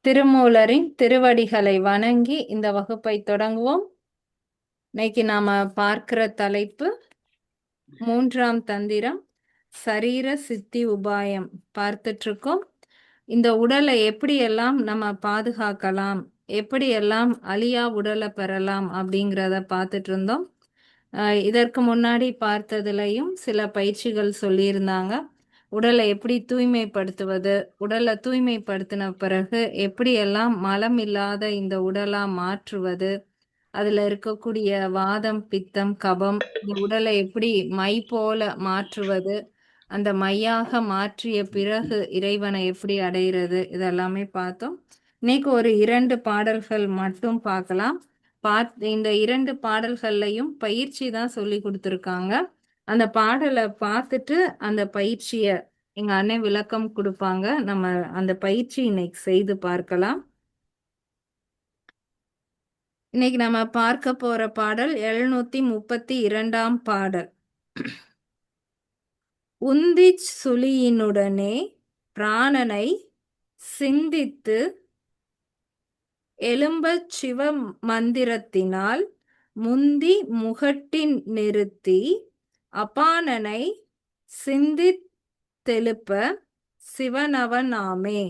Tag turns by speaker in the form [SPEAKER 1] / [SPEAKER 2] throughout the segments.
[SPEAKER 1] திருமூலரின் திருவடிகளை வணங்கி இந்த வகுப்பை தொடங்குவோம். இன்னைக்கு நாம பார்க்கிற தலைப்பு மூன்றாம் தந்திரம், சரீர சித்தி உபாயம் பார்த்துட்டு இருக்கோம். இந்த உடலை எப்படியெல்லாம் நம்ம பாதுகாக்கலாம், எப்படியெல்லாம் அழியா உடலை பெறலாம் அப்படிங்கிறத பார்த்துட்டு இருந்தோம். இதற்கு முன்னாடி பார்த்ததுலையும் சில பயிற்சிகள் சொல்லியிருந்தாங்க. உடலை எப்படி தூய்மைப்படுத்துவது, உடலை தூய்மைப்படுத்தின பிறகு எப்படியெல்லாம் மலம் இல்லாத இந்த உடலா மாற்றுவது, அதுல இருக்கக்கூடிய வாதம், பித்தம், கபம், இந்த உடலை எப்படி மை போல மாற்றுவது, அந்த மையாக மாற்றிய பிறகு இறைவனை எப்படி அடைகிறது, இதெல்லாமே பார்த்தோம். இன்னைக்கு ஒரு 2 பாடல்கள் மட்டும் பார்க்கலாம். இந்த 2 பாடல்கள்லையும் பயிற்சி தான் சொல்லி கொடுத்துருக்காங்க. அந்த பாடலை பார்த்துட்டு அந்த பயிற்சிய எங்க அண்ணன் விளக்கம் கொடுப்பாங்க. நம்ம அந்த பயிற்சி இன்னைக்கு செய்து பார்க்கலாம். இன்னைக்கு நம்ம பார்க்க போற பாடல் 732ஆம் பாடல். உந்திச் சுழியினுடனே பிராணனை சிந்தித்து எழும்பச் சிவ மந்திரத்தினால் முந்தி முகட்டின் நிறுத்தி அபானனை சிந்தித்தெழுப்ப சிவனவனாமே.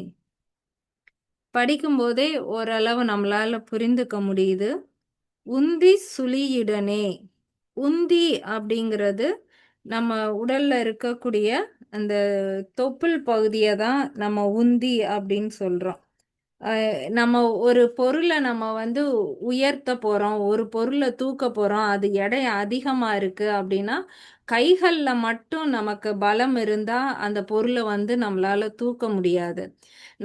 [SPEAKER 1] படிக்கும்போதே ஓரளவு நம்மளால புரிந்துக்க முடியுது. உந்தி சுழியுடனே, உந்தி அப்படிங்கிறது நம்ம உடல்ல இருக்கக்கூடிய அந்த தொப்புள் பகுதியை தான் நம்ம உந்தி அப்படின்னு சொல்றோம். நம்ம ஒரு பொருளை நம்ம வந்து உயர்த்த போறோம், ஒரு பொருளை தூக்க போறோம், அது எடை அதிகமா இருக்கு அப்படின்னா கைகள்ல மட்டும் நமக்கு பலம் இருந்தா அந்த பொருளை வந்து நம்மளால தூக்க முடியாது.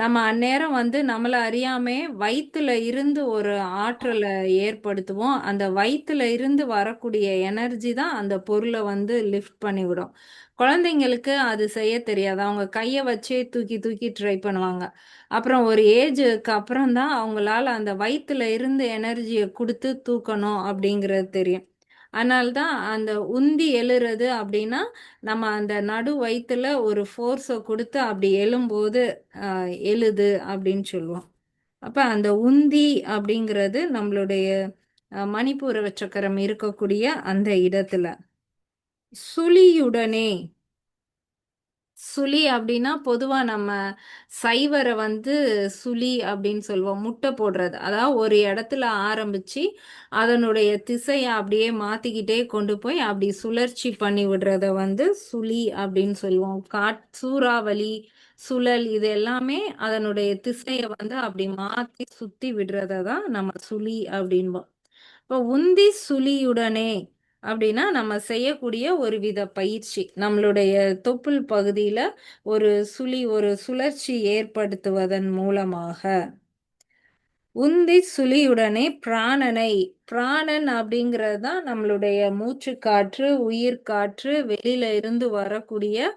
[SPEAKER 1] நம்ம அந்நேரம் வந்து நம்மளை அறியாமே வயிற்றுல இருந்து ஒரு ஆற்றலை ஏற்படுத்துவோம். அந்த வயிற்றுல இருந்து வரக்கூடிய எனர்ஜி தான் அந்த பொருளை வந்து லிஃப்ட் பண்ணிவிடும். குழந்தைங்களுக்கு அது செய்ய தெரியாது. அவங்க கையை வச்சே தூக்கி தூக்கி ட்ரை பண்ணுவாங்க. அப்புறம் ஒரு ஏஜுக்கு அப்புறம் தான் அவங்களால அந்த வயிற்றுல இருந்து எனர்ஜியை கொடுத்து தூக்கணும் அப்படிங்கிறது தெரியும். அதனால்தான் அந்த உந்தி எழுறது அப்படின்னா நம்ம அந்த நடு வயிற்றுல ஒரு ஃபோர்ஸை கொடுத்து அப்படி எழும்போது எழுது அப்படின்னு சொல்லுவோம். அப்ப அந்த உந்தி அப்படிங்கிறது நம்மளுடைய மணிப்பூர சக்கரம் இருக்கக்கூடிய அந்த இடத்துல. சுழியுடனே, சுழி அப்படின்னா பொதுவா நம்ம சைவரை வந்து சுழி அப்படின்னு சொல்லுவோம். முட்டை போடுறது, அதாவது ஒரு இடத்துல ஆரம்பிச்சு அதனுடைய திசையை அப்படியே மாத்திக்கிட்டே கொண்டு போய் அப்படி சுழற்சி பண்ணி விடுறத வந்து சுழி அப்படின்னு சொல்லுவோம். சூறாவளி, சுழல், இது எல்லாமே அதனுடைய திசையை வந்து அப்படி மாத்தி சுத்தி விடுறத தான் நம்ம சுழி அப்படின்போம். இப்போ உந்தி சுழியுடனே அப்படின்னா நம்ம செய்யக்கூடிய ஒரு வித பயிற்சி, நம்மளுடைய தொப்புள் பகுதியில ஒரு ஒரு சுழற்சி ஏற்படுத்துவதன் மூலமாக. உந்தி சுழியுடனே பிராணனை, பிராணன் அப்படிங்கிறது தான் நம்மளுடைய மூச்சு காற்று, உயிர் காற்று, வெளியில இருந்து வரக்கூடிய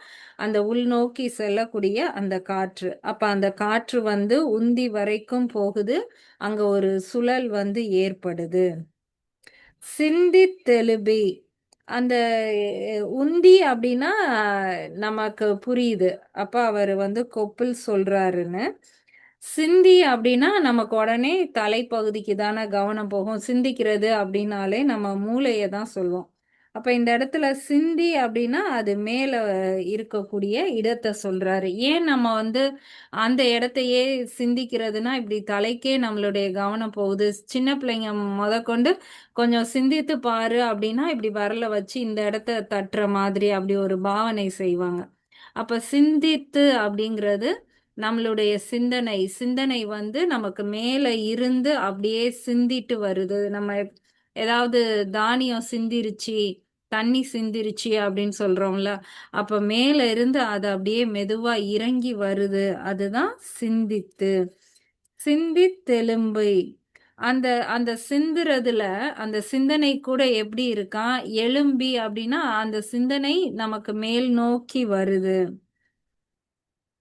[SPEAKER 1] அந்த உள்நோக்கி செல்லக்கூடிய அந்த காற்று. அப்ப அந்த காற்று வந்து உந்தி வரைக்கும் போகுது, அங்க ஒரு சுழல் வந்து ஏற்படுது. சிந்தித்தெழுபி, அந்த உந்தி அப்படின்னா நமக்கு புரியுது. அப்ப அவர் வந்து கொப்புள் சொல்றாருன்னு. சிந்தி அப்படின்னா நமக்கு உடனே தலைப்பகுதிக்கு தானே கவனம் போகும். சிந்திக்கிறது அப்படின்னாலே நம்ம மூளையை தான் சொல்லுவோம். அப்ப இந்த இடத்துல சிந்தி அப்படின்னா அது மேல இருக்கக்கூடிய இடத்தை சொல்றாரு. ஏன் நம்ம வந்து அந்த இடத்தையே சிந்திக்கிறதுனா இப்படி தலைக்கே நம்மளுடைய கவனம் போகுது. சின்ன பிள்ளைங்க முதற்கொண்டு கொஞ்சம் சிந்தித்து பாரு அப்படின்னா இப்படி வரல வச்சு இந்த இடத்த தட்டுற மாதிரி அப்படி ஒரு பாவனை செய்வாங்க. அப்ப சிந்தித்து அப்படிங்கிறது நம்மளுடைய சிந்தனை, சிந்தனை வந்து நமக்கு மேல இருந்து அப்படியே சிந்திட்டு வருது. நம்ம ஏதாவது தானியம் சிந்திருச்சு, தண்ணி சிந்திருச்சு அப்படின்னு சொல்றோம்ல, அப்ப மேல இருந்து அது அப்படியே மெதுவா இறங்கி வருது, அதுதான் சிந்தித்து. சிந்தித்தெலும்பை, அந்த அந்த சிந்துறதுல அந்த சிந்தனை கூட எப்படி இருக்கான், எழும்பி அப்படின்னா அந்த சிந்தனை நமக்கு மேல் நோக்கி வருது.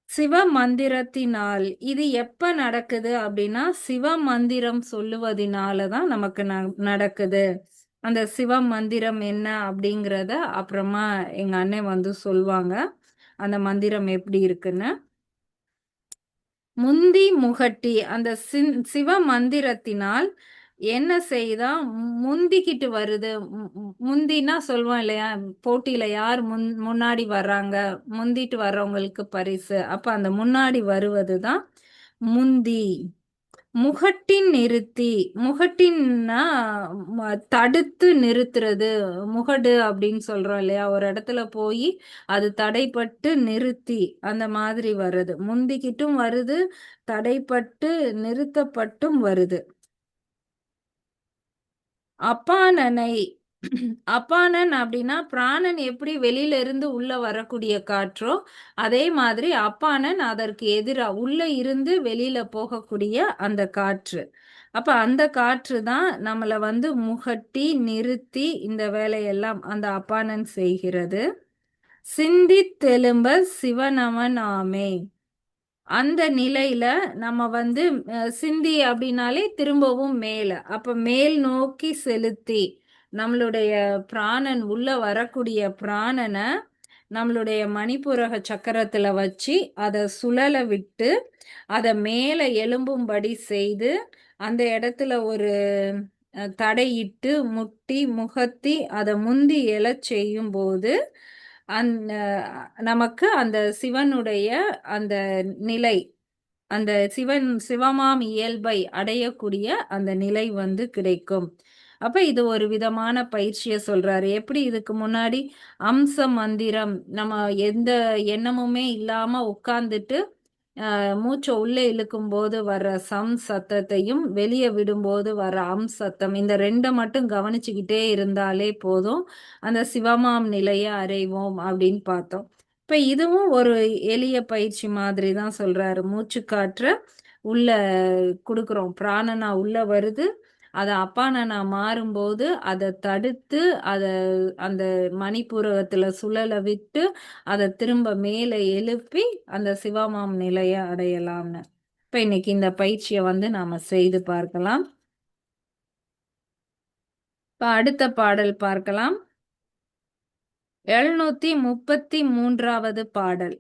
[SPEAKER 1] சிவ மந்திரத்தினால், இது எப்ப நடக்குது அப்படின்னா சிவ மந்திரம் சொல்லுவதனால தான் நமக்கு நடக்குது. அந்த சிவ மந்திரம் என்ன அப்படிங்கிறத அப்புறமா எங்க அண்ணன் வந்து சொல்லுவாங்க, அந்த மந்திரம் எப்படி இருக்குன்னு. முந்தி முகட்டி அந்த சிவ மந்திரத்தினால் என்ன செய்தா முந்திக்கிட்டு வருது. முந்தினா சொல்லுவோம் இல்லையா, போட்டியில யார் முன்னாடி வர்றாங்க, முந்திட்டு வர்றவங்களுக்கு பரிசு. அப்ப அந்த முன்னாடி வருவதுதான் முந்தி. முகட்டின் நிறுத்தி, முகட்டின்னா தடுத்து நிறுத்துறது. முகடு அப்படின்னு சொல்றோம் இல்லையா, ஒரு இடத்துல போய் அது தடைப்பட்டு நிறுத்தி அந்த மாதிரி வருது. முந்திக்கிட்டும் வருது, தடைப்பட்டு நிறுத்தப்பட்டும் வருது. அப்பானனை அப்பானன் அப்படின்னா பிராணன் எப்படி வெளியில இருந்து உள்ள வரக்கூடிய காற்றோ அதே மாதிரி அப்பானன் அதற்கு எதிரா உள்ள இருந்து வெளியில போகக்கூடிய அந்த காற்று. அப்ப அந்த காற்று தான் நம்மள வந்து முகட்டி நிறுத்தி இந்த வேலையெல்லாம் அந்த அப்பானன் செய்கிறது. சிந்தித்தெழும்ப சிவனவன் ஆமே. அந்த நிலையில நம்ம வந்து சிந்தி அப்படின்னாலே திரும்பவும் மேல, அப்ப மேல் நோக்கி செலுத்தி நம்மளுடைய பிராணன் உள்ள வரக்கூடிய பிராணனை நம்மளுடைய மணிப்புரக சக்கரத்துல வச்சு அதை சுழல விட்டு அதை மேல எழும்பும்படி செய்து அந்த இடத்துல ஒரு தடையிட்டு முட்டி முகத்தி அதை முந்தி எழச் செய்யும் போது அந்த நமக்கு அந்த சிவனுடைய அந்த நிலை, அந்த சிவமாம் இயல்பை அடையக்கூடிய அந்த நிலை வந்து கிடைக்கும். அப்ப இது ஒரு விதமான பயிற்சியை சொல்றாரு. எப்படி இதுக்கு முன்னாடி அம்ச மந்திரம் நம்ம எந்த எண்ணமுமே இல்லாம உட்கார்ந்துட்டு மூச்சை உள்ளே இழுக்கும் போது வர்ற சத்தத்தையும் வெளியே விடும்போது வர்ற சத்தம், இந்த ரெண்டை மட்டும் கவனிச்சுக்கிட்டே இருந்தாலே போதும், அந்த சிவமாம் நிலையை அடைவோம் அப்படின்னு பார்த்தோம். இப்ப இதுவும் ஒரு எளிய பயிற்சி மாதிரி தான் சொல்றாரு. மூச்சு காற்ற உள்ள கொடுக்குறோம், பிராணனா உள்ள வருது, அதை அப்பானனா மாறும்போது அதை தடுத்து அதை அந்த மணிப்பூரகத்துல சுழல விட்டு அதை திரும்ப மேலே எழுப்பி அந்த சிவமாம் நிலையை அடையலாம்னு. இப்ப இன்னைக்கு இந்த பயிற்சியை வந்து நாம செய்து பார்க்கலாம். இப்ப அடுத்த பாடல் பார்க்கலாம். 733வது பாடல்.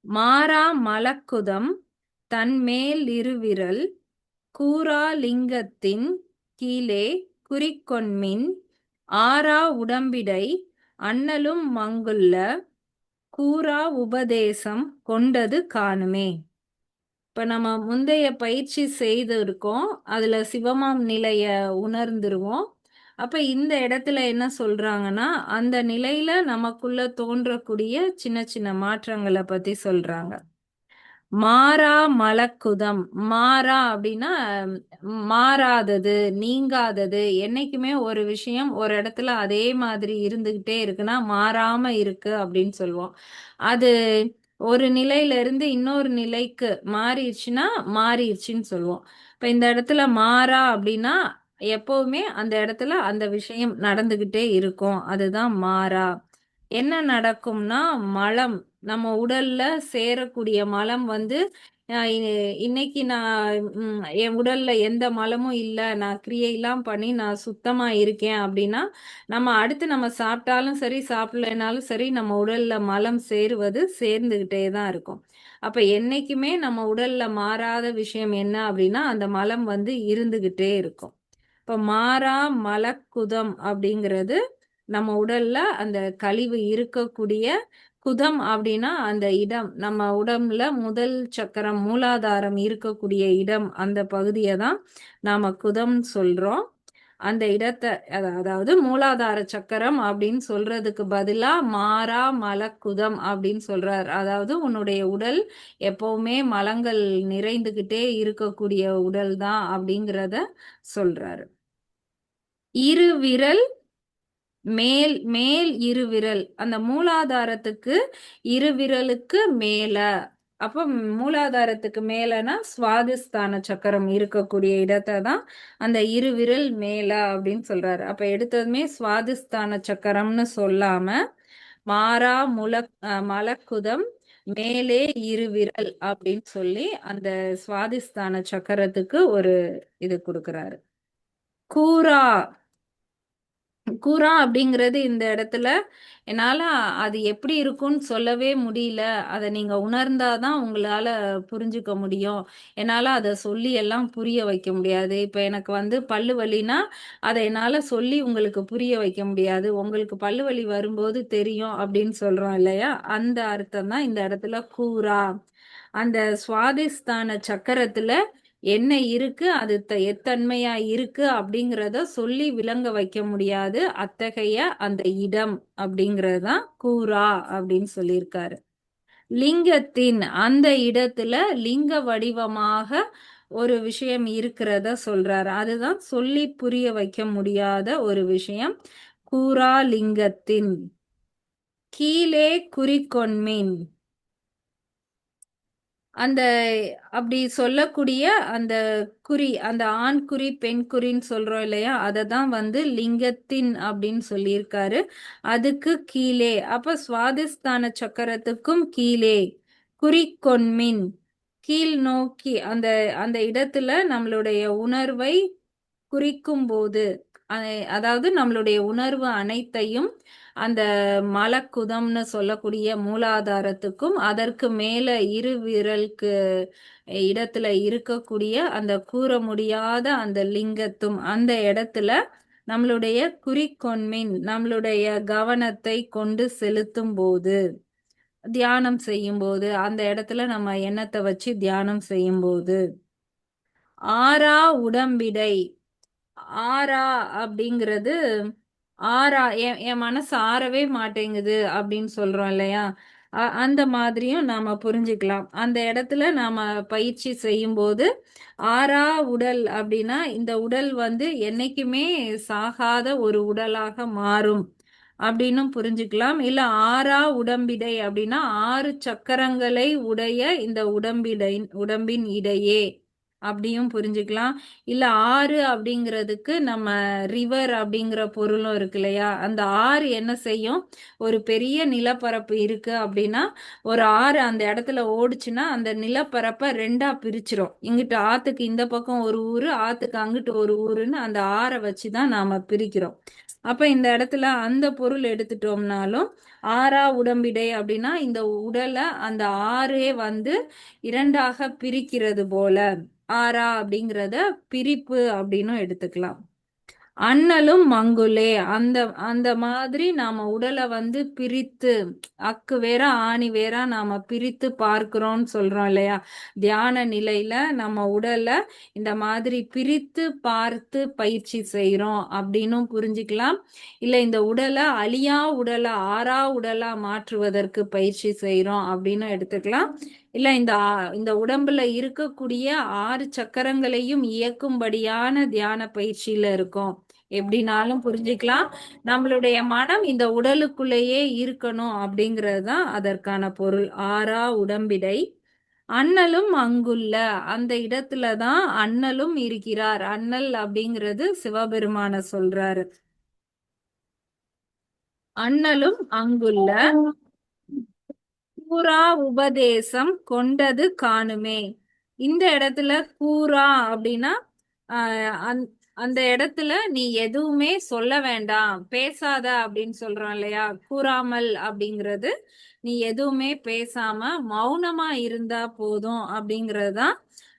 [SPEAKER 1] மாறா மலக்குதம் தன்மேல் இருவிரல் கூறா லிங்கத்தின் கீழே குறிக்கொண்மின் ஆறா உடம்பிடை அண்ணலும் மங்குள்ள கூறா உபதேசம் கொண்டது காணுமே. இப்ப நம்ம முந்தைய பயிற்சி செய்து இருக்கோம், அதுல சிவமாம் நிலைய உணர்ந்துருவோம். அப்ப இந்த இடத்துல என்ன சொல்றாங்கன்னா அந்த நிலையில நமக்குள்ள தோன்றக்கூடிய சின்ன சின்ன மாற்றங்களை பத்தி சொல்றாங்க. மாறா மலக்குதம், மாறா அப்படின்னா மாறாதது, நீங்காதது. என்னைக்குமே ஒரு விஷயம் ஒரு இடத்துல அதே மாதிரி இருந்துகிட்டே இருக்குன்னா மாறாம இருக்கு அப்படின்னு சொல்லுவோம். அது ஒரு நிலையில இருந்து இன்னொரு நிலைக்கு மாறிடுச்சுன்னா மாறிடுச்சுன்னு சொல்லுவோம். இப்ப இந்த இடத்துல மாறா அப்படின்னா எப்பவுமே அந்த இடத்துல அந்த விஷயம் நடந்துகிட்டே இருக்கும், அதுதான் மாறா. என்ன நடக்கும்னா மலம், நம்ம உடல்ல சேரக்கூடிய மலம் வந்து இன்னைக்கு நான் என் உடல்ல எந்த மலமும் இல்ல, நான் கிரியையெல்லாம் பண்ணி நான் சுத்தமா இருக்கேன் அப்படின்னா நம்ம அடுத்து நம்ம சாப்பிட்டாலும் சரி சாப்பிடலைனாலும் சரி நம்ம உடல்ல மலம் சேருவது சேர்ந்துகிட்டே தான் இருக்கும். அப்ப என்னைக்குமே நம்ம உடல்ல மாறாத விஷயம் என்ன அப்படின்னா அந்த மலம் வந்து இருந்துகிட்டே இருக்கும். இப்ப மாறா மலக்குதம் அப்படிங்கிறது நம்ம உடல்ல அந்த கழிவு இருக்கக்கூடிய குதம் அப்படின்னா அந்த இடம், நம்ம உடம்புல முதல் சக்கரம் மூலாதாரம் இருக்கக்கூடிய இடம், அந்த பகுதியை தான் நாம குதம் சொல்றோம். அந்த இடத்தை அதாவது மூலாதார சக்கரம் அப்படின்னு சொல்றதுக்கு பதிலா மாறா மலக்குதம் அப்படின்னு சொல்றார். அதாவது உன்னுடைய உடல் எப்பவுமே மலங்கள் நிறைந்துகிட்டே இருக்கக்கூடிய உடல் தான் அப்படிங்கிறத சொல்றாரு. இரு விரல் மேல், மேல் இரு விரல் அந்த மூலாதாரத்துக்கு இரு விரலுக்கு மேல. அப்ப மூலாதாரத்துக்கு மேலனா சுவாதிஸ்தான சக்கரம் இருக்கக்கூடிய இடத்தை தான் அந்த இரு விரல் மேல அப்படின்னு சொல்றாரு. அப்ப எடுத்ததுமே சுவாதிஸ்தான சக்கரம்னு சொல்லாம மாறா மலக்குதம் மேலே இரு விரல் அப்படின்னு சொல்லி அந்த சுவாதிஸ்தான சக்கரத்துக்கு ஒரு இது கொடுக்கிறாரு. கூரா கூரா அப்படிங்கிறது இந்த இடத்துல என்னால அது எப்படி இருக்கும்னு சொல்லவே முடியல. அத நீங்க உணர்ந்தாதான் உங்களால புரிஞ்சுக்க முடியும். என்னால அத சொல்லி எல்லாம் புரிய வைக்க முடியாது. இப்ப எனக்கு வந்து பல்லு வலின்னா, அத என்னால சொல்லி உங்களுக்கு புரிய வைக்க முடியாது. உங்களுக்கு பல்லு வலி வரும்போது தெரியும் அப்படின்னு சொல்றோம் இல்லையா? அந்த அர்த்தம் தான் இந்த இடத்துல கூரா. அந்த சுவாதிஸ்தான சக்கரத்துல என்ன இருக்கு, அது எத்தன்மையா இருக்கு அப்படிங்கிறத சொல்லி விளங்க வைக்க முடியாது. அத்தகைய அந்த இடம் அப்படிங்கிறது தான் கூரா அப்படின்னு சொல்லியிருக்காரு. லிங்கத்தின் அந்த இடத்துல லிங்க வடிவமாக ஒரு விஷயம் இருக்கிறத சொல்றாரு. அதுதான் சொல்லி புரிய வைக்க முடியாத ஒரு விஷயம். கூரா லிங்கத்தின் கீழே குறிக்கொண்மின். அந்த அப்படி சொல்லக்கூடிய அந்த குறி, அந்த ஆண் குறி, பெண் குறின்னு சொல்றோம் இல்லையா? அததான் வந்து லிங்கத்தின் அப்படின்னு சொல்லியிருக்காரு. அதுக்கு கீழே, அப்ப சுவாதிஸ்தான சக்கரத்துக்கும் கீழே, குறிக்கொண்மின், கீழ் நோக்கி அந்த அந்த இடத்துல நம்மளுடைய உணர்வை குறிக்கும்போது, அதாவது நம்மளுடைய உணர்வு அனைத்தையும் அந்த மலக்குதம்னு சொல்லக்கூடிய மூலாதாரத்துக்கும், அதற்கு மேல இரு விரலுக்கு இடத்துல இருக்கக்கூடிய அந்த கூற முடியாத அந்த லிங்கத்தும், அந்த இடத்துல நம்மளுடைய குறிக்கொண்மின், நம்மளுடைய கவனத்தை கொண்டு செலுத்தும்போது, தியானம் செய்யும்போது, அந்த இடத்துல நம்ம எண்ணத்தை வச்சு தியானம் செய்யும்போது, ஆறா உடம்பிடை. ஆறா அப்படிங்கிறது ஆறா என் மனசு ஆறவே மாட்டேங்குது அப்படின்னு சொல்றோம் இல்லையா? அந்த மாதிரியும் நாம புரிஞ்சுக்கலாம். அந்த இடத்துல நாம பயிற்சி செய்யும்போது ஆறா உடல் அப்படின்னா இந்த உடல் வந்து என்னைக்குமே சாகாத ஒரு உடலாக மாறும் அப்படின்னும் புரிஞ்சுக்கலாம். இல்ல ஆறா உடம்பிடை அப்படின்னா 6 சக்கரங்களை உடைய இந்த உடம்பின் இடையே அப்படியும் புரிஞ்சுக்கலாம். இல்ல ஆறு அப்படிங்கிறதுக்கு நம்ம ரிவர் அப்படிங்கிற பொருளும் இருக்கு இல்லையா? அந்த ஆறு என்ன செய்யும்? ஒரு பெரிய நிலப்பரப்பு இருக்கு அப்படின்னா, ஒரு ஆறு அந்த இடத்துல ஓடுச்சுன்னா, அந்த நிலப்பரப்ப 2ஆ பிரிச்சிரும். இங்கிட்டு ஆத்துக்கு இந்த பக்கம் ஒரு ஊரு, ஆத்துக்கு அங்கிட்டு ஒரு ஊருன்னு அந்த ஆற வச்சு தான் நாம பிரிக்கிறோம். அப்ப இந்த இடத்துல அந்த பொருள் எடுத்துட்டோம்னாலும், ஆறா உடம்பிடை அப்படின்னா, இந்த உடல அந்த ஆறே வந்து 2ஆக பிரிக்கிறது போல. ஆறா அப்படிங்கிறத பிரிப்பு அப்படின்னும் எடுத்துக்கலாம். அண்ணலும் மங்குலே அந்த அந்த மாதிரி நாம உடலை வந்து பிரித்து அக்கு வேற ஆணி வேற நாம பிரித்து பார்க்கிறோம்னு சொல்றோம் இல்லையா? தியான நிலையில நம்ம உடலை இந்த மாதிரி பிரித்து பார்த்து பயிற்சி செய்றோம் அப்படின்னும் புரிஞ்சுக்கலாம். இல்ல இந்த உடலை அழியா உடலா ஆறா உடலா மாற்றுவதற்கு பயிற்சி செய்றோம் அப்படின்னு எடுத்துக்கலாம். இல்ல இந்த உடம்புல இருக்கக்கூடிய 6 சக்கரங்களையும் இயக்கும்படியான தியான பயிற்சியில இருக்கோம். எப்படினாலும் புரிஞ்சுக்கலாம். நம்மளுடைய மனம் இந்த உடலுக்குள்ளேயே இருக்கணும் அப்படிங்கிறது தான் அதற்கான பொருள். ஆறா உடம்பிடை. அண்ணலும் அங்குள்ள அந்த இடத்துல தான் அண்ணலும் இருக்கிறார். அண்ணல் அப்படிங்கிறது சிவபெருமான சொல்றாரு. அண்ணலும் அங்குள்ள கூரா உபதேசம் கொண்டது காணுமே. இந்த இடத்துல கூரா அப்படின்னா அந்த இடத்துல நீ எதுவுமே சொல்ல வேண்டாம், பேசாத அப்படின்னு சொல்றோம் இல்லையா? கூறாமல் அப்படிங்கிறது நீ எதுவுமே பேசாம மௌனமா இருந்தா போதும் அப்படிங்கிறது தான்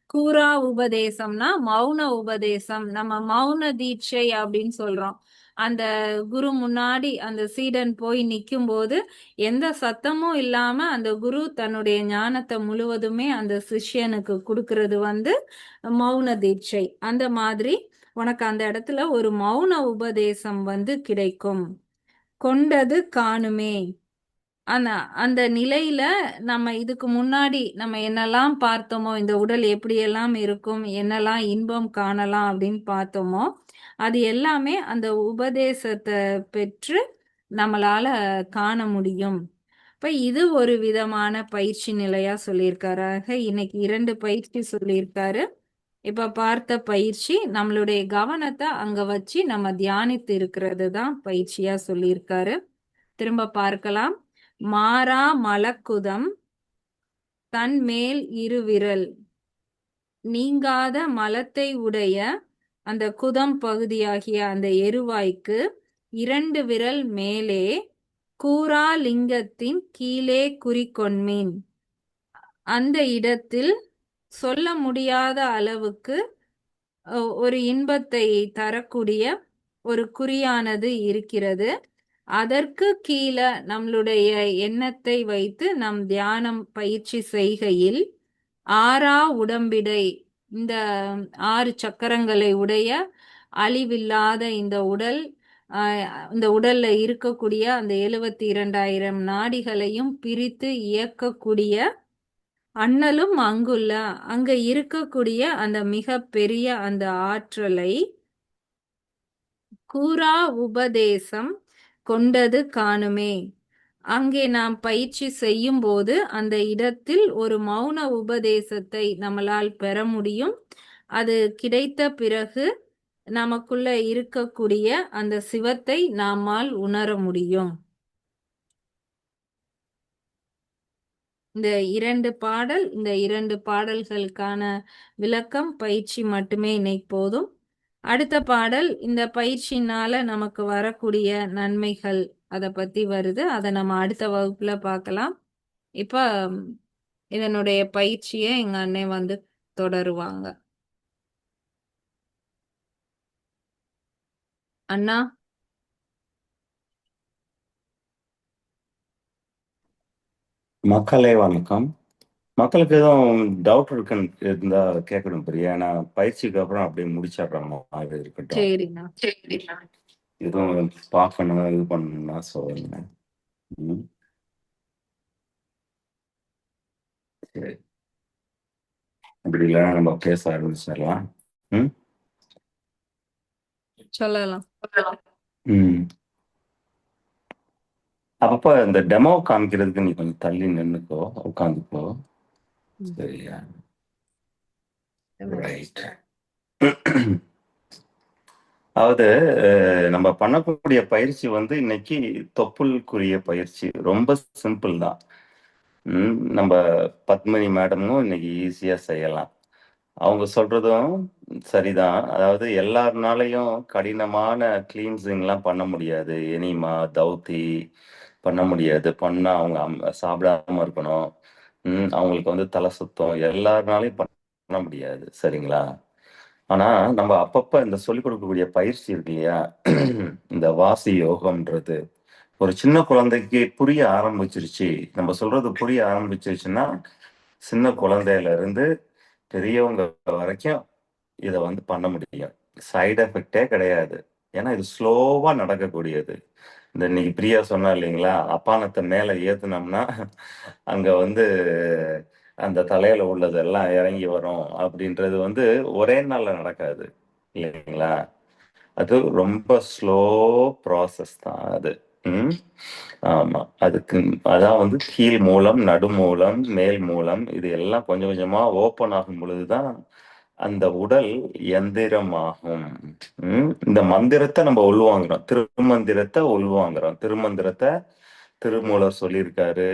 [SPEAKER 1] கூரா உபதேசம்னா மௌன உபதேசம். நம்ம மௌன தீட்சை அப்படின்னு சொல்றோம். அந்த குரு முன்னாடி அந்த சீடன் போய் நிற்கும் போது எந்த சத்தமும் இல்லாம அந்த குரு தன்னுடைய ஞானத்தை முழுவதுமே அந்த சிஷ்யனுக்கு கொடுக்கறது வந்து மௌன தீட்சை. அந்த மாதிரி உனக்கு அந்த இடத்துல ஒரு மௌன உபதேசம் வந்து கிடைக்கும். கொண்டது காணுமே. ஆனா அந்த நிலையில நம்ம இதுக்கு முன்னாடி நம்ம என்னெல்லாம் பார்த்தோமோ, இந்த உடல் எப்படியெல்லாம் இருக்கும், என்னெல்லாம் இன்பம் காணலாம் அப்படின்னு பார்த்தோமோ, அது எல்லாமே அந்த உபதேசத்தை பெற்று நம்மளால காண முடியும். இப்ப இது ஒரு விதமான பயிற்சி நிலையா சொல்லியிருக்காரு. ஆக இன்னைக்கு 2 பயிற்சி சொல்லியிருக்காரு. இப்ப பார்த்த பயிற்சி நம்மளுடைய கவனத்தை அங்க வச்சு நம்ம தியானித்து இருக்கிறது தான் பயிற்சியா சொல்லியிருக்காரு. திரும்ப பார்க்கலாம். மாறா மலக்குதம் தன் மேல் இருவிரல். நீங்காத மலத்தை உடைய அந்த குதம் பகுதியாகிய அந்த எருவாய்க்கு 2 விரல் மேலே கூரா லிங்கத்தின் கீழே குறிக்கொண்மீன். அந்த இடத்தில் சொல்ல முடியாத அளவுக்கு ஒரு இன்பத்தை தரக்கூடிய ஒரு குறியானது இருக்கிறது. அதற்கு கீழே நம்மளுடைய எண்ணத்தை வைத்து நம் தியானம் பயிற்சி செய்கையில் ஆறா உடம்பிடை, இந்த 6 சக்கரங்களை உடைய அழிவில்லாத இந்த உடல், இந்த உடல்ல இருக்கக்கூடிய அந்த 72,000 நாடிகளையும் பிரித்து இயக்கக்கூடிய அண்ணலும் அங்குள்ள அங்க இருக்கக்கூடிய அந்த மிக பெரிய அந்த ஆற்றலை கூரா உபதேசம் கொண்டது காணுமே. அங்கே நாம் பயிற்சி செய்யும் போது அந்த இடத்தில் ஒரு மௌன உபதேசத்தை நம்மளால் பெற முடியும். அது கிடைத்த பிறகு நமக்குள்ள இருக்கக்கூடிய அந்த சிவத்தை நம்மால் உணர முடியும். இந்த 2 பாடல்களுக்கான விளக்கம் பயிற்சி மட்டுமே இன்னைக்கு போதும். அடுத்த பாடல் இந்த பயிற்சினால நமக்கு வரக்கூடிய நன்மைகள் அதை பத்தி வருது. அதை நம்ம அடுத்த வகுப்புல பார்க்கலாம். இப்ப இதனுடைய பயிற்சியை எங்க அண்ணன் வந்து தொடருவாங்க. அண்ணா.
[SPEAKER 2] மக்களே வணக்கம். மக்களுக்கு எதுவும் டவுட் இருக்குன்னு இருந்தா கேட்கணும் பிரியா. நான் பயிற்சிக்கு அப்புறம் அப்படியே முடிச்சிடுறேன். அது இருக்கட்டும்.
[SPEAKER 1] சரிண்ணா.
[SPEAKER 2] எதுவும் பார்க்கணும் இது பண்ணணும்னா சொல்லுங்க. சரி, அப்படி இல்லைன்னா நம்ம பேச ஆரம்பிச்சிடலாம்.
[SPEAKER 1] சொல்லலாம்.
[SPEAKER 2] அப்பப்ப இந்த டெமோ காமிக்கிறதுக்கு நீ கொஞ்சம் தள்ளி நின்னுக்கோ, உட்காந்துக்கோ. சரியா? ரைட். அதாவது நம்ம பண்ணக்கூடிய பயிற்சி வந்து இன்னைக்கு தொப்புளுக்குரிய பயிற்சி. ரொம்ப சிம்பிள் தான். நம்ம பத்மினி மேடமும் இன்னைக்கு ஈஸியா செய்யலாம். அவங்க சொல்றதும் சரிதான். அதாவது எல்லாருனாலையும் கடினமான கிளீன்சிங்லாம் பண்ண முடியாது. எனிமா தௌத்தி பண்ண முடியாது. பண்ணா அவங்க சாப்பிடாம இருக்கணும். அவங்களுக்கு வந்து தலை சுத்தம் எல்லாருனாலையும் பண்ண முடியாது. சரிங்களா? ஆனா நம்ம அப்பப்ப இந்த சொல்லிக் கொடுக்கக்கூடிய பயிற்சி இருக்கு இல்லையா, இந்த வாசி யோகம்ன்றது ஒரு சின்ன குழந்தைக்கு புரிய ஆரம்பிச்சிருச்சு. நம்ம சொல்றது புரிய ஆரம்பிச்சிருச்சுன்னா சின்ன குழந்தையில இருந்து பெரியவங்க வரைக்கும் இதை வந்து பண்ண முடியும். சைடு எஃபெக்டே கிடையாது. ஏன்னா இது ஸ்லோவா நடக்கக்கூடியது. இந்த இன்னைக்கு பிரியா சொன்னா இல்லைங்களா, அப்பானத்தை மேல ஏத்துனோம்னா அங்க வந்து அந்த தலையில உள்ளதெல்லாம் இறங்கி வரும் அப்படின்றது வந்து ஒரே நாள்ல நடக்காது இல்லைங்களா. அது ரொம்ப ஸ்லோ ப்ராசஸ் தான் அது. ஆமா, அதுக்கு அதான் வந்து கீழ் மூலம், நடு மூலம், மேல் மூலம் இது எல்லாம் கொஞ்சம் கொஞ்சமா ஓப்பன் ஆகும் பொழுதுதான் அந்த உடல் எந்திரமாகும். இந்த மந்திரத்தை நம்ம உள்வாங்குறோம். திருமந்திரத்தை உள்வாங்குறோம். திருமந்திரத்தை திருமூலர் சொல்லியிருக்காரு.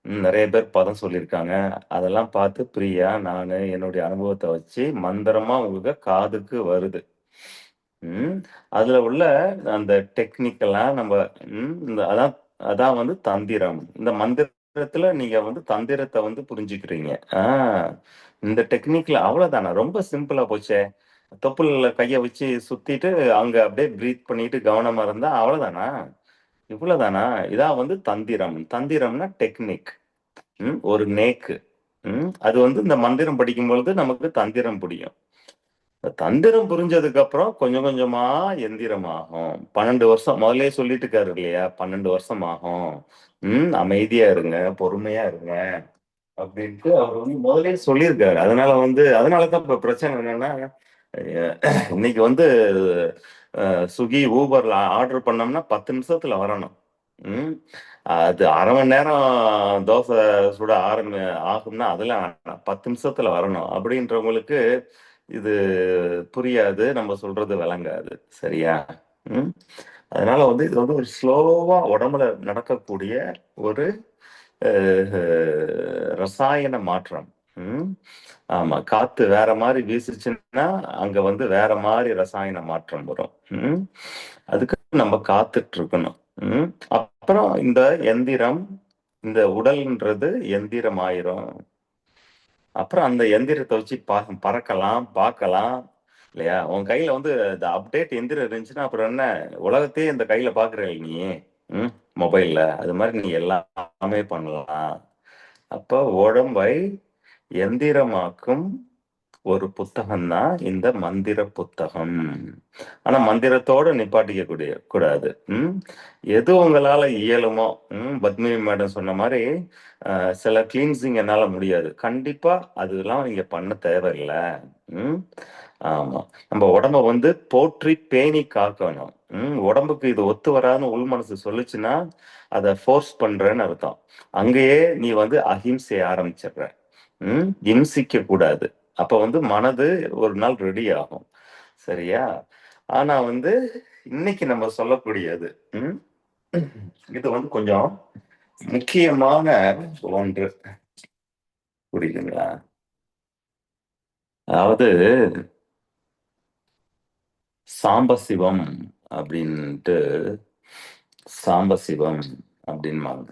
[SPEAKER 2] நிறைய பேர் பதம் சொல்லியிருக்காங்க. அதெல்லாம் பார்த்து பிரியா நானு என்னுடைய அனுபவத்தை வச்சு மந்திரமா உங்களுக்கு காதுக்கு வருது. அதுல உள்ள அந்த டெக்னிக்கெல்லாம் நம்ம அதான் அதான் வந்து தந்திரம். இந்த மந்திரத்துல நீங்க வந்து தந்திரத்தை வந்து புரிஞ்சுக்கிறீங்க. இந்த டெக்னிக்ல அவ்வளவுதானா? ரொம்ப சிம்பிளா போச்சே. தொப்புல கைய வச்சு சுத்திட்டு அங்க அப்படியே பிரீத் பண்ணிட்டு கவனமா இருந்தா அவ்வளவுதானா? இவ்வளவுதானா? இதான் வந்து தந்திரம். தந்திரம்னா டெக்னிக். ஒரு நேக்கு. அது வந்து இந்த மந்திரம் படிக்கும் பொழுது நமக்கு தந்திரம் புரியும். தந்திரம் புரிஞ்சதுக்கு அப்புறம் கொஞ்சம் கொஞ்சமா எந்திரமாகும். 12 வருஷம் முதலே சொல்லிட்டு இருக்காரு இல்லையா, 12 வருஷம் ஆகும். அமைதியா இருங்க, பொறுமையா இருங்க அப்படின்ட்டு அவர் வந்து முதலே சொல்லியிருக்காரு. அதனாலதான் இப்ப பிரச்சனை என்னன்னா, இன்னைக்கு வந்து ஸ்விக்கி ஊபர்ல ஆர்டர் பண்ணோம்னா 10 நிமிஷத்துல வரணும். அது அரை மணி நேரம் தோசை சுட ஆகும்னா அதெல்லாம் 10 நிமிஷத்துல வரணும் அப்படின்றவங்களுக்கு இது புரியாது. நம்ம சொல்றது விளங்காது. சரியா? அதனால வந்து இது வந்து ஒரு ஸ்லோவா உடம்புல நடக்கக்கூடிய ஒரு ரசாயன மாற்றம். ஆமா, காத்து வேற மாதிரி வீசுச்சுன்னா அங்க வந்து வேற மாதிரி ரசாயன மாற்றம் வரும். அதுக்கு நம்ம காத்துட்டு இருக்கணும். ம். அப்புறம் இந்த எந்திரம், இந்த உடல்ன்றது எந்திரம் ஆயிரும். அப்புறம் அந்த எந்திரத்தை வச்சு பறக்கலாம், பார்க்கலாம் இல்லையா? உன் கையில வந்து இந்த அப்டேட் எந்திரம் இருந்துச்சுன்னா அப்புறம் என்ன, உலகத்தையே இந்த கையில பாக்குற நீ. ம். மொபைல்ல அது மாதிரி நீ எல்லாமே பண்ணலாம். அப்ப உடம்பை எந்திரமாக்கும் ஒரு புத்தகம் தான் இந்த மந்திர புத்தகம். ஆனா மந்திரத்தோட நிப்பாட்டிக்க கூடாது. எது உங்களால இயலுமோ, பத்மினி மேடம் சொன்ன மாதிரி சில கிளீன்சிங் என்னால முடியாது, கண்டிப்பா அதெல்லாம் நீங்க பண்ண தேவையில்ல. ம் ஆமா. நம்ம உடம்ப வந்து போற்றி பேணி காக்கணும். உடம்புக்கு இது ஒத்து வராதுன்னு உள் மனசு சொல்லுச்சுன்னா அதை ஃபோர்ஸ் பண்றேன்னு அர்த்தம். அங்கேயே நீ வந்து அஹிம்சைய ஆரம்பிச்சிடுற. இம்சிக்க கூடாது. அப்ப வந்து மனது ஒரு நாள் ரெடி ஆகும். சரியா? ஆனா வந்து இன்னைக்கு நம்ம சொல்லக்கூடியது, ம், இது வந்து கொஞ்சம் முக்கியமான ஒன்று. புரியுதுங்களா? அதாவது சாம்பசிவம் அப்படின்ட்டு, சாம்பசிவம் அப்படின்பாங்க,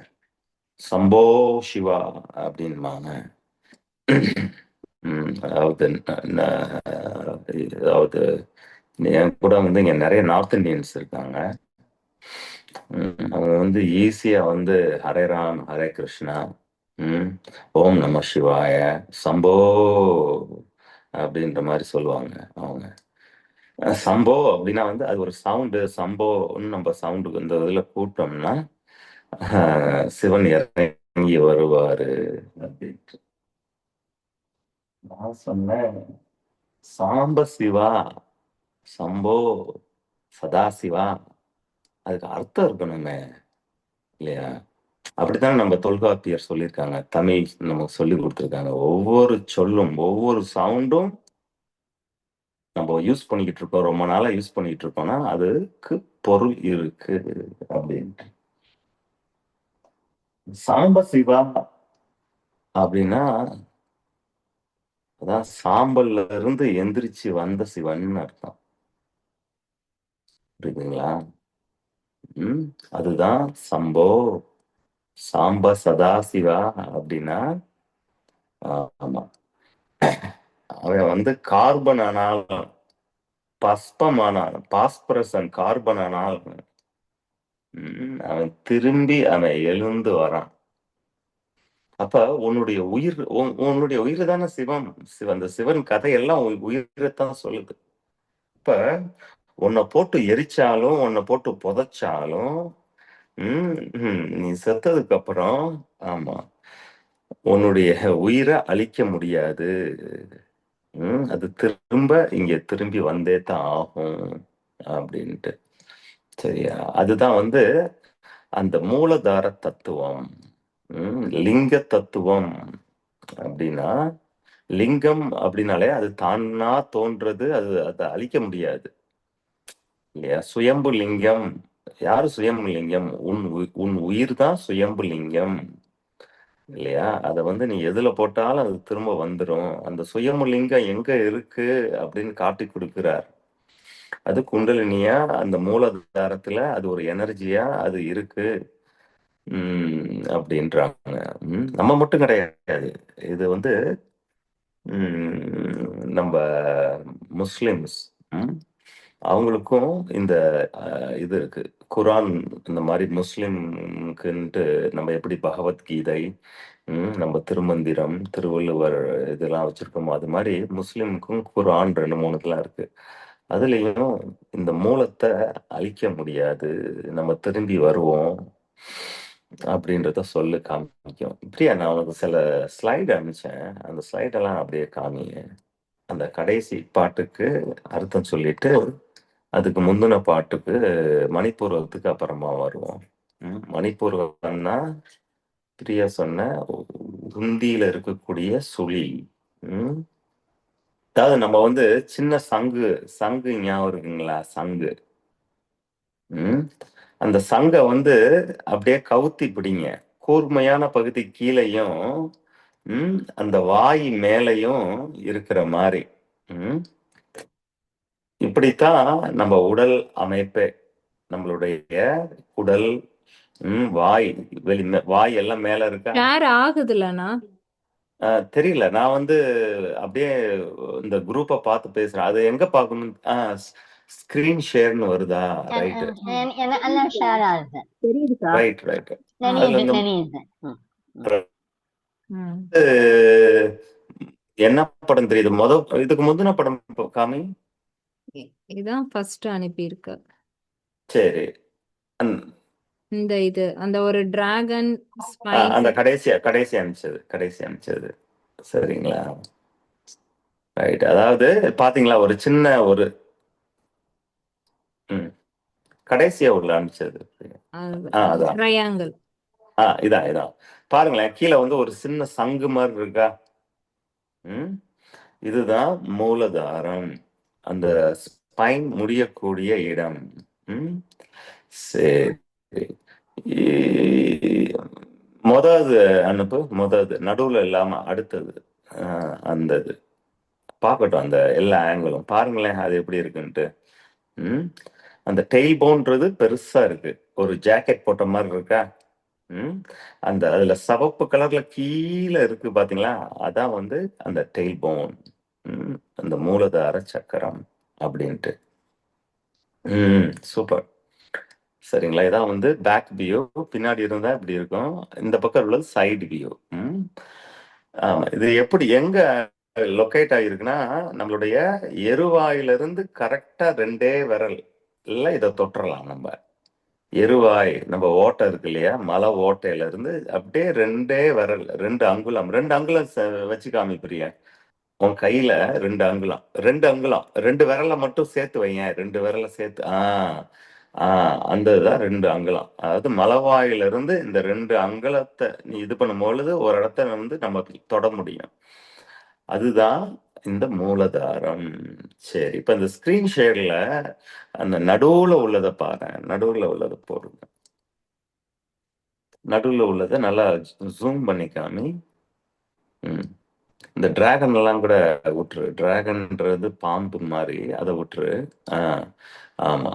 [SPEAKER 2] சம்போ சிவா அப்படின்பாங்க. அதாவது அதாவது என் கூட வந்து இங்க நிறைய நார்த் இந்தியன்ஸ் இருக்காங்க. அவங்க வந்து ஈஸியா வந்து ஹரே ராம் ஹரே கிருஷ்ணா, ஓம் நம சிவாய, சம்போ அப்படின்ற மாதிரி சொல்லுவாங்க அவங்க. சம்போ அப்படின்னா வந்து அது ஒரு சவுண்டு. சம்போன்னு நம்ம சவுண்டுக்கு இந்த இதுல கூட்டோம்னா சிவன் இறங்கி வருவாரு அப்படின்ட்டு. நான் சொன்னேன், சாம்ப சிவா, சம்போ, சதாசிவா, அதுக்கு அர்த்தம் இருக்கணுமே இல்லையா? அப்படித்தானே நம்ம தொல்காப்பியர் சொல்லியிருக்காங்க, தமிழ் நமக்கு சொல்லி கொடுத்துருக்காங்க. ஒவ்வொரு சொல்லும் ஒவ்வொரு சவுண்டும் நம்ம யூஸ் பண்ணிக்கிட்டு இருக்கோம், ரொம்ப நாளா யூஸ் பண்ணிக்கிட்டு இருக்கோம்னா அதுக்கு பொருள் இருக்கு அப்படின்ட்டு. சாம்ப சிவா அப்படின்னா அதான் சாம்பல்ல இருந்து எந்திரிச்சு வந்த சிவன் அர்த்தம். புரியுதுங்களா? அதுதான் சம்போ, சாம்ப சதாசிவா அப்படின்னா. ஆமா. அவன் வந்து கார்பன் ஆனாலும் பஸ்பமானாலும், பாஸ்பரசன் கார்பன் ஆனாலும் அவன் திரும்பி அவன் எழுந்து வரான். அப்ப உன்னுடைய உயிர், உன்னுடைய உயிர் தானே சிவம். அந்த சிவன் கதையெல்லாம் உயிரைத்தான் சொல்லுது. இப்ப உன்னை போட்டு எரிச்சாலும் உன்னை போட்டு புதைச்சாலும், நீ செத்ததுக்கு அப்புறம், ஆமா, உன்னுடைய உயிரை அழிக்க முடியாது. அது திரும்ப இங்க திரும்பி வந்தே தான் ஆகும் அப்படின்ட்டு. சரியா? அதுதான் வந்து அந்த மூலதார தத்துவம். லிங்க தத்துவம் அப்படின்னா, லிங்கம் அப்படின்னாலே அது தானா தோன்றது, அது அதை அழிக்க முடியாது இல்லையா? சுயம்பு லிங்கம். யாரு சுயம்பு லிங்கம்? உன் உயிர் தான் சுயம்பு லிங்கம் இல்லையா? அதை வந்து நீ எதுல போட்டாலும் அது திரும்ப வந்துடும். அந்த சுயம்பு லிங்கம் எங்க இருக்கு அப்படின்னு காட்டி கொடுக்கிறார். அது குண்டலினியா, அந்த மூலதாரத்துல அது ஒரு எனர்ஜியா அது இருக்கு அப்படின்றாங்க. நம்ம மட்டும் கிடையாது, இது வந்து நம்ம முஸ்லிம்ஸ், அவங்களுக்கும் இந்த இது இருக்கு. குரான் இந்த மாதிரி முஸ்லிம்க்குன்ட்டு நம்ம எப்படி பகவத்கீதை, நம்ம திருமந்திரம், திருவள்ளுவர் இதெல்லாம் வச்சிருக்கோமோ அது மாதிரி முஸ்லிமுக்கும் குரான் 2 3 இதெல்லாம் இருக்கு. அதுலயும் இந்த மூலத்தை அழிக்க முடியாது, நம்ம திரும்பி வருவோம் அப்படின்றத சொல்லு காமிக்கும். இப்படியா? நான் உனக்கு சில ஸ்லைடு அனுப்பிச்சேன், அந்த ஸ்லைடெல்லாம் அப்படியே காமிங்க. அந்த கடைசி பாட்டுக்கு அர்த்தம் சொல்லிட்டு அதுக்கு முந்தின பாட்டுக்கு மணிப்பூர்வத்துக்கு அப்புறமா வருவோம். மணிப்பூர்வம்னா பிரியா சொன்ன உந்தியில இருக்கக்கூடிய சுழி. அதாவது நம்ம வந்து சின்ன சங்கு, சங்கு ஞாபகம் இருக்குங்களா? சங்கு. அந்த சங்க வந்து அப்படியே கவுத்தி பிடிங்க. கூர்மையான பகுதி கீழையும், அந்த வாய் மேலையும் இருக்கிற மாதிரி. இப்படித்தான் நம்ம உடல் அமைப்பே. நம்மளுடைய குடல், வாய், வாய் எல்லாம் மேல இருக்கா?
[SPEAKER 1] ஷேர் ஆகுதுலண்ணா.
[SPEAKER 2] தெரியல. நான் வந்து அப்படியே இந்த குரூப்பை பார்த்து பேசுறேன். அது எங்க பார்க்கணும்? ஸ்கிரீன் ஷேர்னு வருதா? ரைட்
[SPEAKER 3] எல்லாம் ஷேர் ஆகுது.
[SPEAKER 1] தெரியுதுக்கா?
[SPEAKER 2] Right right. அதுல
[SPEAKER 3] தெரியுது
[SPEAKER 2] இந்த
[SPEAKER 3] தெரியுது.
[SPEAKER 1] ம்.
[SPEAKER 2] என்ன படம் தெரியுது? இதுக்கு முந்தின படம் காமி.
[SPEAKER 1] இதான் ஃபர்ஸ்ட் அனுப்பியிருக்க.
[SPEAKER 2] சரி.
[SPEAKER 1] இந்த இது அந்த ஒரு டிராகன் ஸ்பைன்.
[SPEAKER 2] அந்த கடைசி அனுப்பிச்சது. சரிங்களா? ரைட். அதாவது பாத்தீங்களா, ஒரு சின்ன ஒரு கடைசியா உள்ள அனுப்பிச்சது. அதான்
[SPEAKER 1] ட்ரையாங்கிள்.
[SPEAKER 2] இதான் பாருங்களேன். கீழே வந்து ஒரு சின்ன சங்கு மாதிரி இருக்கா? இதுதான் மூலதாரம், அந்த ஸ்பைன் முடியக்கூடிய இடம். சரி. முதது நடுவுல இல்லாம அடுத்தது அந்த இது பார்க்கட்டும். அந்த எல்லா ஆங்கிளும் பாருங்களேன், அது எப்படி இருக்குன்ட்டு. அந்த டெயில் போன்றது பெருசா இருக்கு, ஒரு ஜாக்கெட் போட்ட மாதிரி இருக்கா? அந்த அதுல சிவப்பு கலர்ல கீழே இருக்கு பாத்தீங்களா? அதான் வந்து அந்த டெயில் போன், அந்த மூலதார சக்கரம் அப்படின்ட்டு. சூப்பர். சரிங்களா? இதான் வந்து பேக் வியூ. பின்னாடி இருந்தா இப்படி இருக்கும், இந்த பக்கம் உள்ளது சைடு வியூ. ஆமா. இது எப்படி எங்க லொக்கேட் ஆகிருக்குன்னா, நம்மளுடைய எருவாயிலிருந்து கரெக்டா 2 விரல் இல்ல இதை தொட்டுறலாம். நம்ம எருவாய், நம்ம ஓட்டை இருக்கு இல்லையா, மலை ஓட்டையில இருந்து அப்படியே 2 விரல், 2 அங்குலம் வச்சு காமிப்பிரிய. உன் கையில 2 அங்குலம் 2 விரலை மட்டும் சேர்த்து வையேன். 2 விரலை சேர்த்து அந்த இதுதான் 2 அங்குலம். அதாவது மலவாயில இருந்து இந்த 2 அங்குலத்தை நீ இது பண்ணும் பொழுது ஒரு இடத்த வந்து நம்ம தொட முடியும். அதுதான் இந்த மூலதாரம். சரி, இப்ப இந்த ஸ்கிரீன் ஷேர்ல அந்த நடுவுல உள்ளதை பாரு. நடுவுல உள்ளதை போடுங்க. நடுவுல உள்ளதை நல்லா ஜூம் பண்ணிக்காமி. இந்த டிராகன் எல்லாம் கூட விட்டுரு. டிராகன்ன்றது பாம்பு மாதிரி, அதை விட்டுரு. ஆமா.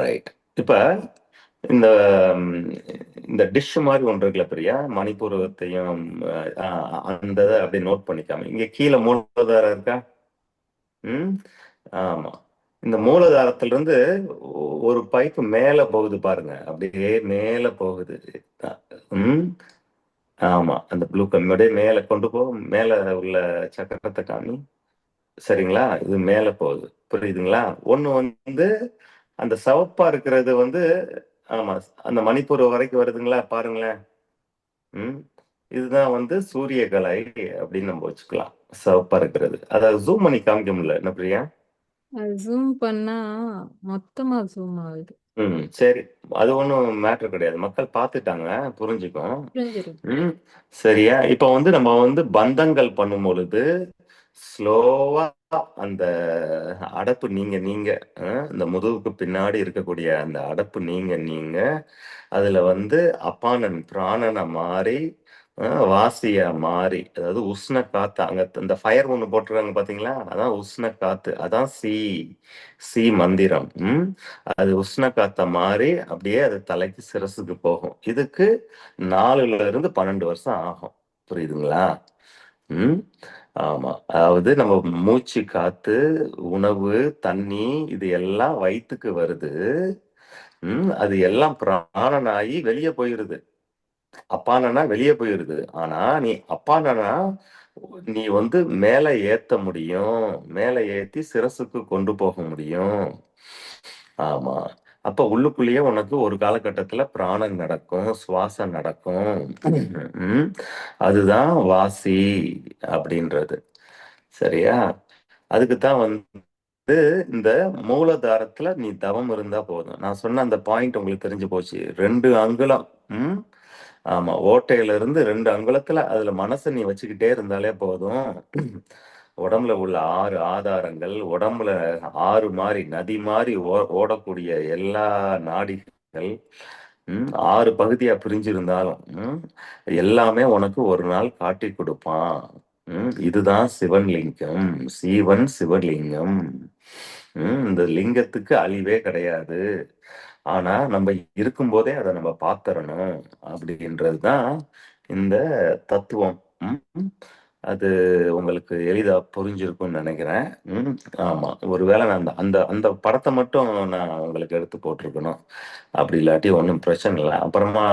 [SPEAKER 2] ரைட். இப்ப இந்த இந்த டிஷ் மாதிரி ஒன்று இருக்குல்ல பிரியா, மணிப்பூரகத்தையும் அந்த இதை அப்படியே நோட் பண்ணிக்காம. இங்க கீழே மூலதாரம் இருக்கா? ஆமா. இந்த மூலதாரத்திலிருந்து ஒரு பைப்பு மேல போகுது பாருங்க, அப்படியே மேல போகுது. ஆமா, அந்த ப்ளூ கம்மியோட மேல கொண்டு போ. மேல உள்ள சக்கரத்தை காமி. சரிங்களா? இது மேல போகுது, புரியுதுங்களா? ஒண்ணு வந்து அந்த சிவப்பா இருக்கிறது வந்து, ஆமா, அந்த மணிப்பூர் வரைக்கும் வருதுங்களா? பாருங்களேன். இதுதான் வந்து சூரிய கலை அப்படின்னு நம்ம வச்சுக்கலாம். சிவப்பா இருக்கிறது. அதாவது ஜூம் பண்ணி காமிக்க முடியல என்ன பிரியா?
[SPEAKER 1] ஜூம் பண்ணா மொத்தமா ஜூம் ஆகுது.
[SPEAKER 2] சரி, அது ஒன்றும் மேட்டர் கிடையாது. மக்கள் பார்த்துட்டாங்க, புரிஞ்சுக்கும்.
[SPEAKER 1] புரிஞ்சிடும்.
[SPEAKER 2] சரியா? இப்ப வந்து நம்ம வந்து பந்தங்கள் பண்ணும் பொழுது ஸ்லோவா அந்த அடப்பு நீங்க இந்த முதுகுக்கு பின்னாடி இருக்கக்கூடிய அந்த அடப்பு நீங்க அதுல வந்து அப்பானன் பிராணனை மாறி வாசியா மாறி, அதாவது உஷ்ண காத்து, அங்க இந்த ஃபயர் ஒண்ணு போட்டுருக்காங்க பாத்தீங்களா, அதான் உஷ்ண காத்து. அதான் சி மந்திரம். அது உஷ்ண காத்த மாறி அப்படியே அது தலைக்கு சிரசுக்கு போகும். இதுக்கு 4ல இருந்து 12 வருஷம் ஆகும். புரியுதுங்களா? ஆமா. அதாவது நம்ம மூச்சு காத்து, உணவு, தண்ணி இது எல்லாம் வயிற்றுக்கு வருது. அது எல்லாம் பிராணனாகி வெளியே போயிருது. அப்பானனா வெளியே போயிருது. ஆனா நீ அப்பானனா நீ வந்து மேல ஏத்த முடியும், மேல ஏத்தி சிரசுக்கு கொண்டு போக முடியும். ஆமா. அப்ப உள்ளுக்குள்ளேயே உனக்கு ஒரு காலகட்டத்துல பிராணம் நடக்கும், சுவாசம் நடக்கும். அதுதான் வாசி அப்படின்றது. சரியா? அதுக்குத்தான் வந்து இந்த மூலதாரத்துல நீ தவம் இருந்தா போதும். நான் சொன்ன அந்த பாயிண்ட் உங்களுக்கு தெரிஞ்சு போச்சு. 2 அங்குலம். ஆமா, ஓட்டையில இருந்து 2 அங்குலத்துல அதுல மனசை நீ வச்சுக்கிட்டே இருந்தாலே போதும். உடம்புல உள்ள 6 ஆதாரங்கள், உடம்புல 6 மாதிரி நதி மாதிரி ஓடக்கூடிய எல்லா நாடிகள் 6 பகுதியா பிரிஞ்சிருந்தாலும் எல்லாமே உனக்கு ஒரு நாள் காட்டி கொடுப்பான். இதுதான் சிவன்லிங்கம், சிவன் சிவலிங்கம். இந்த லிங்கத்துக்கு அழிவே கிடையாது. ஆனா நம்ம இருக்கும்போதே அதை நம்ம பார்த்துறணும் அப்படின்றதுதான் இந்த தத்துவம். ம். அது உங்களுக்கு எளிதா புரிஞ்சிருக்கும்னு நினைக்கிறேன். ஆமா. ஒருவேளை நான் அந்த அந்த அந்த படத்தை மட்டும் நான் உங்களுக்கு எடுத்து போட்டிருக்கணும். அப்படி இல்லாட்டி ஒன்றும் பிரச்சனை இல்லை. அப்புறமா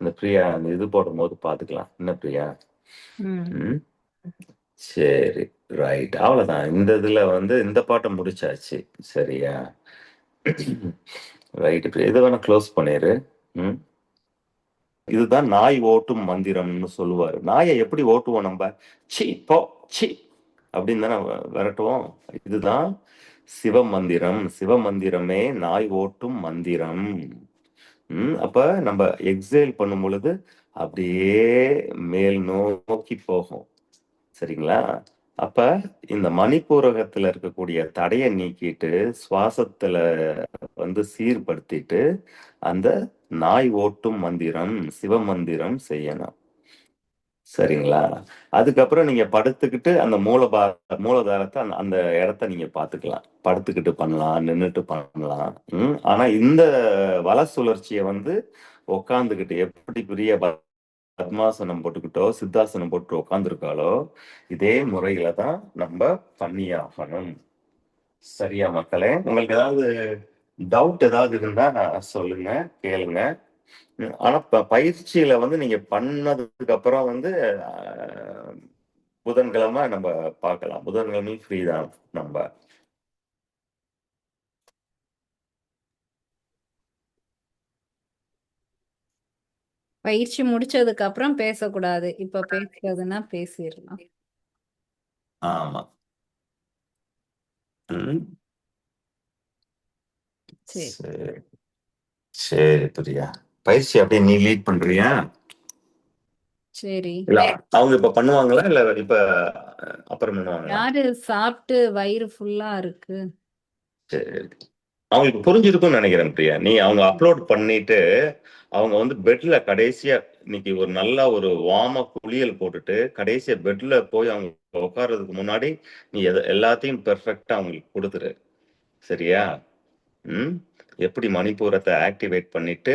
[SPEAKER 2] இந்த பிரியா அந்த இது போடும்போது பார்த்துக்கலாம். என்ன பிரியா?
[SPEAKER 1] ம்
[SPEAKER 2] ம் சரி, ரைட். அவ்வளவுதான். இந்த இதுல வந்து இந்த பாட்டை முடிச்சாச்சு. சரியா? ரைட். இதை வேணா க்ளோஸ் பண்ணிரு. ம் இதுதான் நாய் ஓட்டும் மந்திரம்னு சொல்லுவாரு. நாயை எப்படி ஓட்டுவோம் நம்ம? சி போ சி அப்படின்னு தானே விரட்டுவோம். இதுதான் சிவமந்திரம். சிவமந்திரமே நாய் ஓட்டும் மந்திரம். அப்ப நம்ம எக்ஸேல் பண்ணும் பொழுது அப்படியே மேல் நோக்கி போகும். சரிங்களா? அப்ப இந்த மணிப்பூரகத்துல இருக்கக்கூடிய தடையை நீக்கிட்டு சுவாசத்துல வந்து சீர்படுத்திட்டு அந்த நாய் ஓட்டும் மந்திரம் சிவமந்திரம் செய்யணும். சரிங்களா? அதுக்கப்புறம் நீங்க படுத்துக்கிட்டு அந்த மூலதாரத்தை அந்த அந்த இடத்த நீங்க பாத்துக்கலாம். படுத்துக்கிட்டு பண்ணலாம், நின்னுட்டு பண்ணலாம். ஆனா இந்த வல சுழற்சியை வந்து உக்காந்துக்கிட்டு எப்படி பெரிய பத்மாசனம் போட்டுக்கிட்டோ சித்தாசனம் போட்டு உட்காந்துருக்காளோ இதே முறையில தான் நம்ம பண்ணியாகணும். சரியா மக்களே? உங்களுக்கு ஏதாவது டவுட் ஏதாவது இருந்தா சொல்லுங்க, கேளுங்க. ஆனா பயிற்சியில வந்து நீங்க பண்ணதுக்கு அப்புறம் வந்து புதன்கிழமை நம்ம பார்க்கலாம். புதன்கிழமையும் ஃப்ரீ தான் நம்ம.
[SPEAKER 1] பயிற்சி முடிச்சதுக்கு அப்புறம் பேசக்கூடாது. இப்ப பேசுறதுன்னா பேசிடலாம்.
[SPEAKER 2] ஆமா. ம்
[SPEAKER 1] சரி
[SPEAKER 2] சரி சரி பிரியா. பயிற்சி அப்படியே நீ லீட் பண்றியா?
[SPEAKER 1] சரி.
[SPEAKER 2] இல்ல அவங்க இப்ப பண்ணுவாங்களா இல்ல இப்ப அப்புறம் பண்ணுவாங்களா?
[SPEAKER 1] யாரு சாப்பிட்டு வயிறு ஃபுல்லா இருக்கு?
[SPEAKER 2] சரி. அவங்களுக்கு புரிஞ்சிருக்கும்னு நினைக்கிறேன் பிரியா. நீ அவங்க அப்லோட் பண்ணிட்டு அவங்க வந்து பெட்ல கடைசியா இன்னைக்கு ஒரு நல்ல ஒரு வார்ம குளியல் போட்டுட்டு கடைசியா பெட்ல போய் அவங்க உட்கார்றதுக்கு முன்னாடி நீ எல்லாத்தையும் பெர்ஃபெக்டா அவங்களுக்கு கொடுத்துரு. சரியா? எப்படி மணிப்பூரத்தை ஆக்டிவேட் பண்ணிட்டு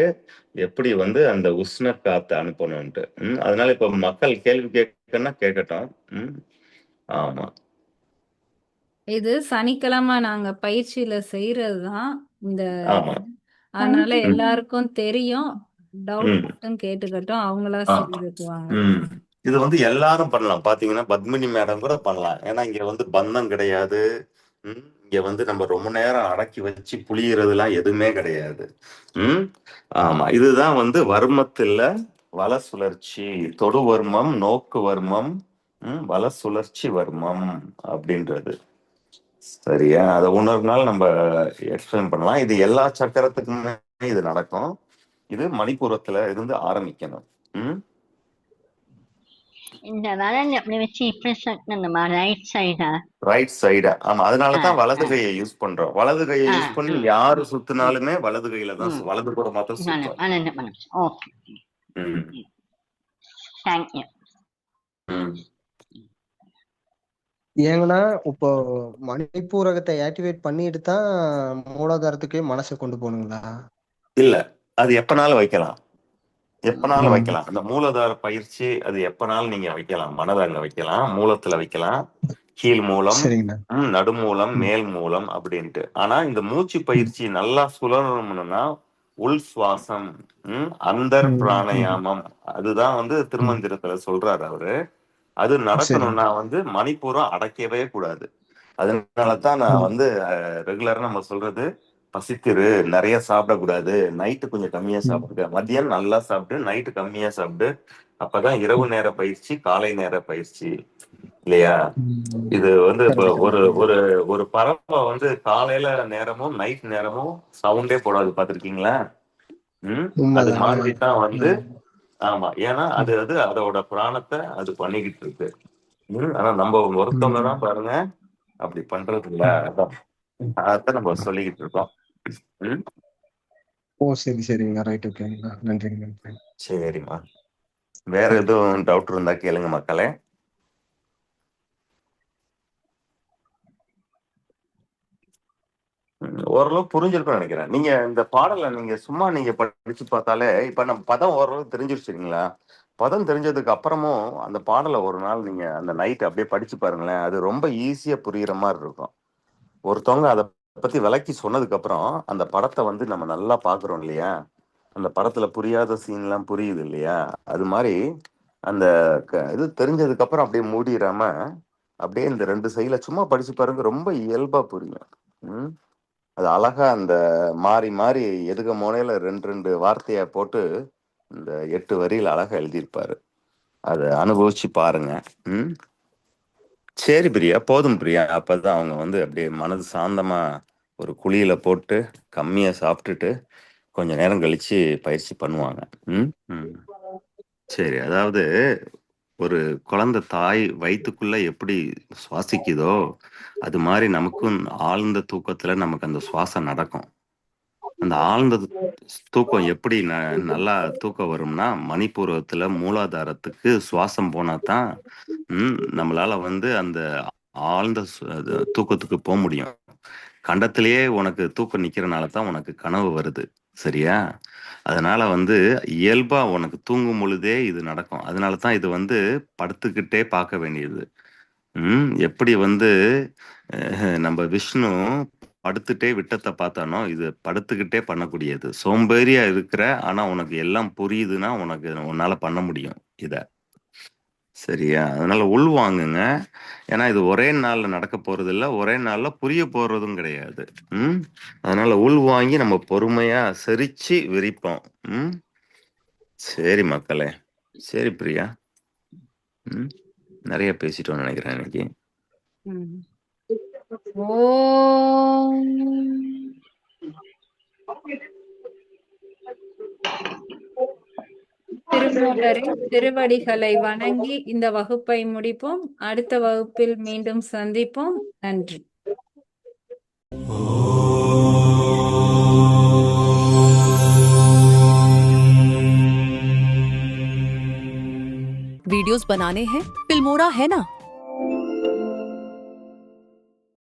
[SPEAKER 2] எப்படி வந்து அந்த உஷ்ண காத்தை அனுப்பணும்ட்டு. அதனால இப்ப மக்கள் கேள்வி கேட்கணும்னா கேட்கட்டும். ஆமா.
[SPEAKER 1] இது சனிக்கிழமை நாங்க பயிற்சியில செய்யறதுதான் இந்த
[SPEAKER 2] ஆமா.
[SPEAKER 1] அதனால
[SPEAKER 2] ம்.
[SPEAKER 1] எல்லாருக்கும் தெரியும். டவுட்
[SPEAKER 2] ம்.
[SPEAKER 1] மட்டும் கேட்டுக்கட்டும். அவங்களா
[SPEAKER 2] ஆ.
[SPEAKER 1] செய்துக்குவாங்க.
[SPEAKER 2] இது வந்து எல்லாரும் பண்ணலாம். பாத்தீங்கன்னா பத்மினி மேடம் கூட பண்ணலாம். ஏன்னா இங்க வந்து பந்தம் கிடையாது. இங்க வந்து நம்ம ரொம்ப நேரம் அடக்கி வச்சு புளியறதுலாம் எதுவுமே கிடையாது. ஆமா. இதுதான் வந்து வர்மத்துல வல சுழற்சி. தொடு வர்மம், நோக்கு வர்மம், வல சுழற்சி வர்மம் அப்படின்றது. சரியா? அதை உணர்வுனால நம்ம எக்ஸ்பிளைன் பண்ணலாம். இது எல்லா சக்கரத்துக்குமே இது நடக்கும். இது மணிப்பூரத்துல இருந்து ஆரம்பிக்கணும்.
[SPEAKER 3] இந்த வலது அப்படி வச்சு இப்படி சொல்லணுமா ரைட் சைடா?
[SPEAKER 2] Right side. ஆமா. அதனாலதான் வலது கையை யூஸ் பண்றோம். வலது கையை யூஸ் பண்ணி யாரு சுத்தினாலுமே வலது கையில தான் வலது புறமா தான் சுத்தும்.
[SPEAKER 3] Okay, thank you.
[SPEAKER 4] ஏங்கன்னா இப்போ மணிப்பூரகத்தை ஆக்டிவேட் பண்ணிட்டு தான் மூலாதாரத்துக்கே மனசை கொண்டு போகணுங்களா?
[SPEAKER 2] இல்ல, அது எப்பனாலும் வைக்கலாம். எப்பனாலும் வைக்கலாம். அந்த மூலதார பயிற்சி அது எப்பனாலும் நீங்க வைக்கலாம். மனதை அங்க வைக்கலாம், மூலத்துல வைக்கலாம், கீழ் மூலம், நடுமூலம், மேல் மூலம் அப்படின்ட்டு. ஆனா இந்த மூச்சு பயிற்சி நல்லா சுழறணும்னா உள் சுவாசம், அந்தர் பிராணயாமம், அதுதான் வந்து திருமந்திரத்துல சொல்றாரு அவரு. அது நடக்கணும்னா வந்து மணிப்பூரம் அடக்கவே கூடாது. அதனாலதான் நான் வந்து ரெகுலரா நம்ம சொல்றது பசித்திரு, நிறைய சாப்பிடக்கூடாது, நைட்டு கொஞ்சம் கம்மியா சாப்பிடுங்க, மதியம் நல்லா சாப்பிட்டு நைட்டு கம்மியா சாப்பிட்டு. அப்பதான் இரவு நேர பயிற்சி, காலை நேர பயிற்சி இல்லையா? இது வந்து இப்ப ஒரு ஒரு ஒரு பறவை வந்து காலையில நேரமும் நைட் நேரமும் சவுண்டே போடாது, பாத்திருக்கீங்களா? அது மாதிரிதான் வந்து. ஆமா. ஏன்னா அது அது அதோட பிராணத்தை அது பண்ணிக்கிட்டு இருக்கு. ஆனா நம்ம ஒருத்தவங்க தான் பாருங்க அப்படி பண்றது இல்ல. அதான் நம்ம சொல்லிக்கிட்டு இருக்கோம்.
[SPEAKER 4] ஓ சரி சரிங்க, ரைட், ஓகேங்க, நன்றிங்க.
[SPEAKER 2] சரிம்மா. வேற எதுவும் டவுட் இருந்தா கேளுங்க மக்களே. ஓரளவு புரிஞ்சிருக்கும்னு நினைக்கிறேன். நீங்க இந்த பாடலை நீங்க சும்மா நீங்க படிச்சு பார்த்தாலே, இப்ப நம்ம பதம் ஓரளவு தெரிஞ்சிருச்சுங்களா? பதம் தெரிஞ்சதுக்கு அப்புறமும் அந்த பாடலை ஒரு நாள் நீங்க அந்த நைட் அப்படியே படிச்சு பாருங்களேன். அது ரொம்ப ஈஸியா புரியுற மாதிரி இருக்கும். ஒருத்தவங்க அதை பத்தி விளக்கி சொன்னதுக்கு அப்புறம் அந்த படத்தை வந்து நம்ம நல்லா பாக்குறோம் இல்லையா? அந்த படத்துல புரியாத சீன்லாம் புரியுது இல்லையா? அது மாதிரி அந்த இது தெரிஞ்சதுக்கு அப்புறம் அப்படியே மூடிடாம அப்படியே இந்த 2 சைடுல சும்மா படிச்சு பாருங்க, ரொம்ப இயல்பா புரியும். ம். அது அழகா அந்த மாறி மாறி எதுக மோனையில 2 வார்த்தையா போட்டு இந்த 8 வரியில அழகா எழுதியிருப்பாரு. அதை அனுபவிச்சு பாருங்க. ம். சரி பிரியா, போதும் பிரியா. அப்பதான் அவங்க வந்து அப்படியே மனது சாந்தமா ஒரு குழியில போட்டு கம்மியா சாப்பிட்டுட்டு கொஞ்ச நேரம் கழிச்சு பயிற்சி பண்ணுவாங்க. ம். ம். சரி, அதாவது ஒரு குழந்தை தாய் வயித்துக்குள்ள எப்படி சுவாசிக்குதோ அது மாதிரி நமக்கும் ஆழ்ந்த தூக்கத்துல நமக்கு அந்த சுவாசம் நடக்கும். அந்த ஆழ்ந்த தூக்கம் எப்படி நல்லா தூக்கம் வரும்னா, மணிப்பூரகத்துல மூலாதாரத்துக்கு சுவாசம் போனா தான் நம்மளால வந்து அந்த ஆழ்ந்த தூக்கத்துக்கு போக முடியும். கண்டத்திலேயே உனக்கு தூக்கம் நிக்கிறனால தான் உனக்கு கனவு வருது. சரியா? அதனால வந்து இயல்பா உனக்கு தூங்கும் பொழுதே இது நடக்கும். அதனால தான் இது வந்து படுத்துக்கிட்டே பார்க்க வேண்டியது. எப்படி வந்து நம்ம விஷ்ணு படுத்துட்டே விட்டத்தை பார்த்தானோ, இது படுத்துக்கிட்டே பண்ணக்கூடியது. சோம்பேறியா இருக்கிற, ஆனா உனக்கு எல்லாம் புரியுதுன்னா உனக்கு உன்னால பண்ண முடியும் இத. சரியா? அதனால உள்வாங்குங்க. ஏன்னா இது ஒரே நாள்ல நடக்க போறது இல்ல, ஒரே நாள்ல புரிய போறதும் கிடையாது. அதனால உள்வாங்கி நம்ம பொறுமையா சிரிச்சு விரிப்போம். சரி மக்களே. சரி பிரியா. நிறைய பேசிட்டோம்னு நினைக்கிறேன் இன்னைக்கு.
[SPEAKER 1] ஓம் திருமூலரின் திருவடிகளை வணங்கி இந்த வகுப்பை முடிப்போம். அடுத்த வகுப்பில் மீண்டும் சந்திப்போம். நன்றி.
[SPEAKER 5] वीडियोस बनाने हैं, फिल्मोरा है ना।